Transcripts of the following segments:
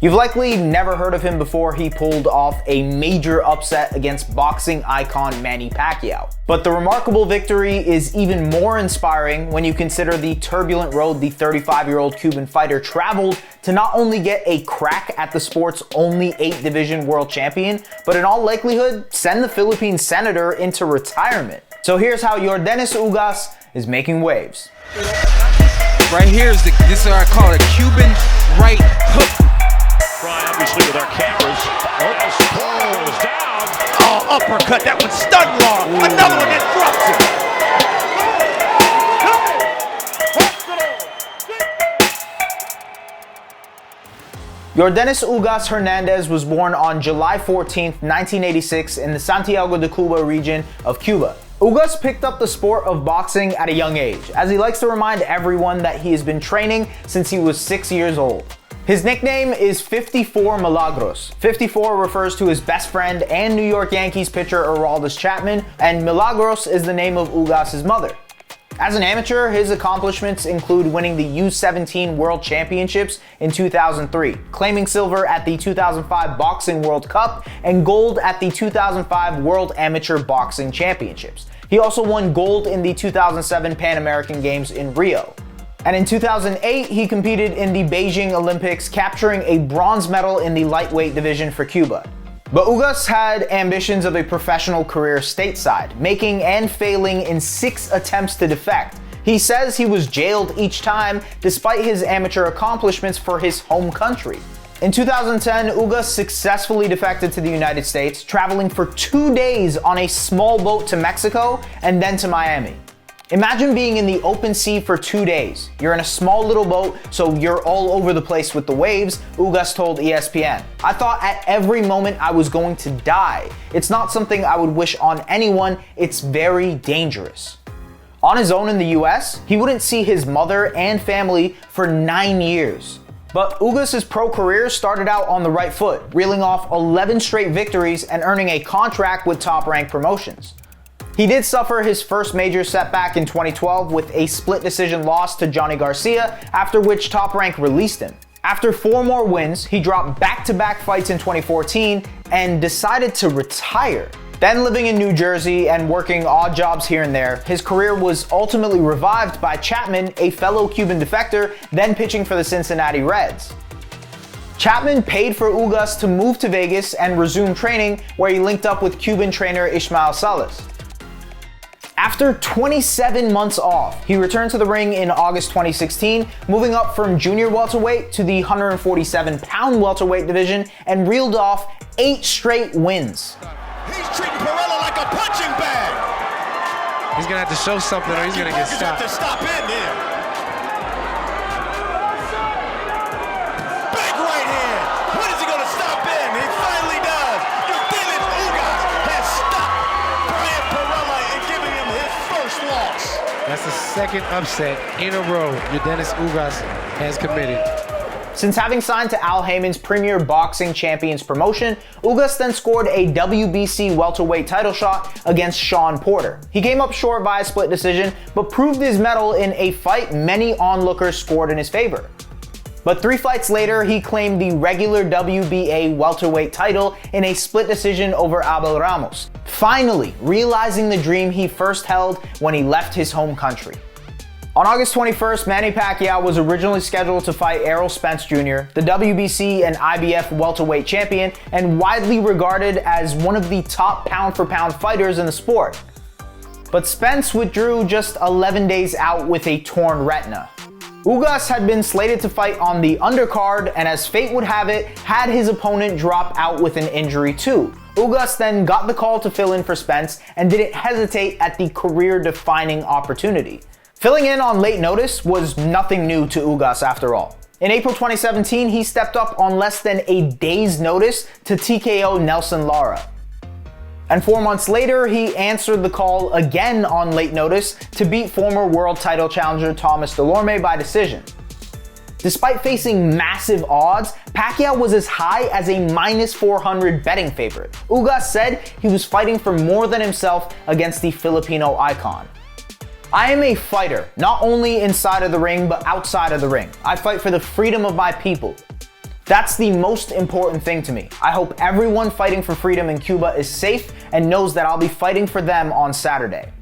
You've likely never heard of him before he pulled off a major upset against boxing icon Manny Pacquiao. But the remarkable victory is even more inspiring when you consider the turbulent road the 35-year-old Cuban fighter traveled to not only get a crack at the sport's only 8-division world champion, but in all likelihood, send the Philippine senator into retirement. So here's how Yordenis Ugas is making waves. Right here is this is what I call a Cuban right hook. Obviously with our cameras. Pulls down. Oh, uppercut. That one stunned long. Another one that drops it. Yordenis Ugas Hernandez was born on July 14, 1986 in the Santiago de Cuba region of Cuba. Ugas picked up the sport of boxing at a young age, as he likes to remind everyone that he has been training since he was 6 years old. His nickname is 54 Milagros. 54 refers to his best friend and New York Yankees pitcher Aroldis Chapman, and Milagros is the name of Ugas' mother. As an amateur, his accomplishments include winning the U17 World Championships in 2003, claiming silver at the 2005 Boxing World Cup, and gold at the 2005 World Amateur Boxing Championships. He also won gold in the 2007 Pan American Games in Rio. And in 2008, he competed in the Beijing Olympics, capturing a bronze medal in the lightweight division for Cuba. But Ugas had ambitions of a professional career stateside, making and failing in 6 attempts to defect. He says he was jailed each time, despite his amateur accomplishments for his home country. In 2010, Ugas successfully defected to the United States, traveling for 2 days on a small boat to Mexico and then to Miami. Imagine being in the open sea for 2 days. You're in a small little boat, so you're all over the place with the waves, Ugas told ESPN. I thought at every moment I was going to die. It's not something I would wish on anyone, it's very dangerous. On his own in the US, he wouldn't see his mother and family for 9 years. But Ugas' pro career started out on the right foot, reeling off 11 straight victories and earning a contract with top-ranked promotions. He did suffer his first major setback in 2012 with a split decision loss to Johnny Garcia, after which Top Rank released him. After 4 more wins, he dropped back-to-back fights in 2014 and decided to retire. Then living in New Jersey and working odd jobs here and there, his career was ultimately revived by Chapman, a fellow Cuban defector, then pitching for the Cincinnati Reds. Chapman paid for Ugas to move to Vegas and resume training, where he linked up with Cuban trainer Ismael Salas. After 27 months off, he returned to the ring in August 2016, moving up from junior welterweight to the 147-pound welterweight division and reeled off 8 straight wins. He's treating Perella like a punching bag. He's gonna have to show something or he's gonna get stopped. Have to stop in there. Big right hand. When is he gonna stop in? He finally does. Yordenis Ugas has stopped Brian Perella and giving him his first loss. That's the second upset in a row Yordenis Ugas has committed. Since having signed to Al Haymon's Premier Boxing Champions promotion, Ugas then scored a WBC welterweight title shot against Shawn Porter. He came up short via split decision, but proved his mettle in a fight many onlookers scored in his favor. But 3 fights later, he claimed the regular WBA welterweight title in a split decision over Abel Ramos, finally realizing the dream he first held when he left his home country. On August 21st, Manny Pacquiao was originally scheduled to fight Errol Spence Jr., the WBC and IBF welterweight champion, and widely regarded as one of the top pound-for-pound fighters in the sport. But Spence withdrew just 11 days out with a torn retina. Ugas had been slated to fight on the undercard, and as fate would have it, had his opponent drop out with an injury too. Ugas then got the call to fill in for Spence and didn't hesitate at the career-defining opportunity. Filling in on late notice was nothing new to Ugas after all. In April 2017, he stepped up on less than a day's notice to TKO Nelson Lara. And 4 months later, he answered the call again on late notice to beat former world title challenger Thomas Delorme by decision. Despite facing massive odds, Pacquiao was as high as a -400 betting favorite. Ugas said he was fighting for more than himself against the Filipino icon. I am a fighter, not only inside of the ring, but outside of the ring. I fight for the freedom of my people. That's the most important thing to me. I hope everyone fighting for freedom in Cuba is safe and knows that I'll be fighting for them on Saturday.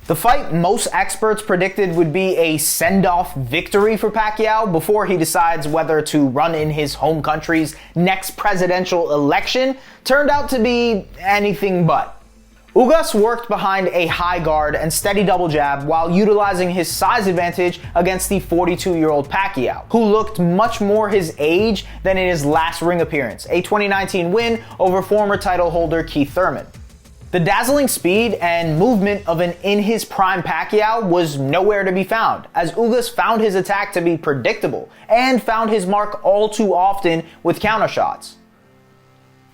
The fight most experts predicted would be a send-off victory for Pacquiao before he decides whether to run in his home country's next presidential election turned out to be anything but. Ugas worked behind a high guard and steady double jab while utilizing his size advantage against the 42-year-old Pacquiao, who looked much more his age than in his last ring appearance, a 2019 win over former title holder Keith Thurman. The dazzling speed and movement of an in-his-prime Pacquiao was nowhere to be found, as Ugas found his attack to be predictable and found his mark all too often with countershots.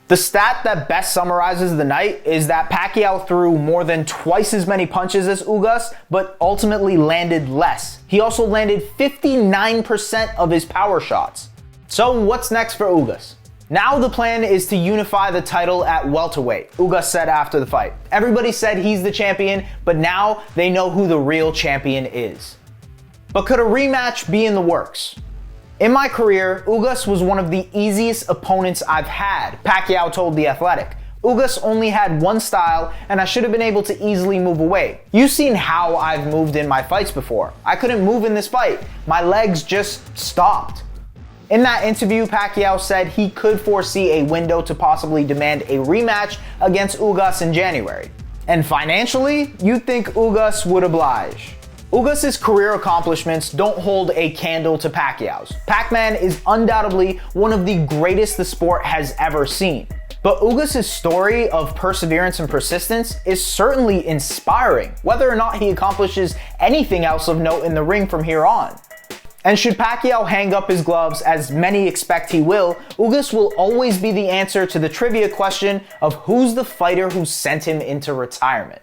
The stat that best summarizes the night is that Pacquiao threw more than twice as many punches as Ugas, but ultimately landed less. He also landed 59% of his power shots. So what's next for Ugas? Now the plan is to unify the title at welterweight, Ugas said after the fight. Everybody said he's the champion, but now they know who the real champion is. But could a rematch be in the works? In my career, Ugas was one of the easiest opponents I've had, Pacquiao told The Athletic. Ugas only had one style, and I should have been able to easily move away. You've seen how I've moved in my fights before. I couldn't move in this fight. My legs just stopped. In that interview, Pacquiao said he could foresee a window to possibly demand a rematch against Ugas in January. And financially, you'd think Ugas would oblige. Ugas' career accomplishments don't hold a candle to Pacquiao's. Pac-Man is undoubtedly one of the greatest the sport has ever seen. But Ugas' story of perseverance and persistence is certainly inspiring, whether or not he accomplishes anything else of note in the ring from here on. And should Pacquiao hang up his gloves, as many expect he will, Ugas will always be the answer to the trivia question of who's the fighter who sent him into retirement.